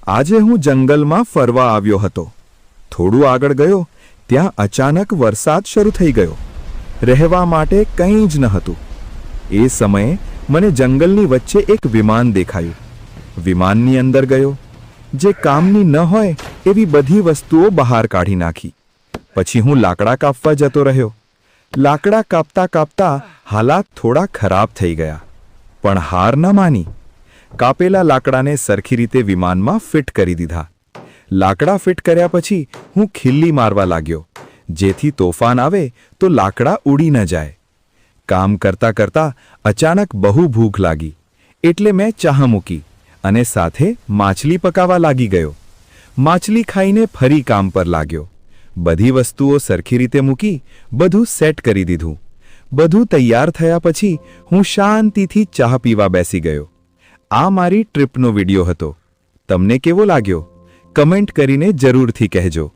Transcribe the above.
આજે હું જંગલમાં ફરવા આવ્યો હતો. થોડું આગળ ગયો ત્યાં અચાનક વરસાદ શરૂ થઈ ગયો. રહેવા માટે કંઈ જ ન હતું. એ સમયે મને જંગલની વચ્ચે એક વિમાન દેખાયું. વિમાનની અંદર ગયો. જે કામની ન હોય એવી બધી વસ્તુઓ બહાર કાઢી નાખી. પછી હું લાકડા કાપવા જતો રહ્યો. લાકડા કાપતા કાપતા હાલાત થોડા ખરાબ થઈ ગયા. પણ હાર ન માની. કાપેલા લાકડાને સરખી રીતે વિમાનમાં ફિટ કરી દીધા. લાકડા ફિટ કર્યા પછી હું ખિલ્લી મારવા લાગ્યો, જેથી તોફાન આવે તો લાકડા ઉડી ન જાય. કામ કરતા કરતા અચાનક બહુ ભૂખ લાગી, એટલે મેં ચા મૂકી અને સાથે માછલી પકાવવા લાગી ગયો. માછલી ખાઈને ફરી કામ પર લાગ્યો. બધી વસ્તુઓ સરખી રીતે મૂકી બધું સેટ કરી દીધું. બધું તૈયાર થયા પછી હું શાંતિથી ચા પીવા બેસી ગયો. આ મારી ટ્રીપનો વિડિયો હતો. તમને કેવો લાગ્યો? કમેન્ટ કરીને જરૂરથી કહેજો.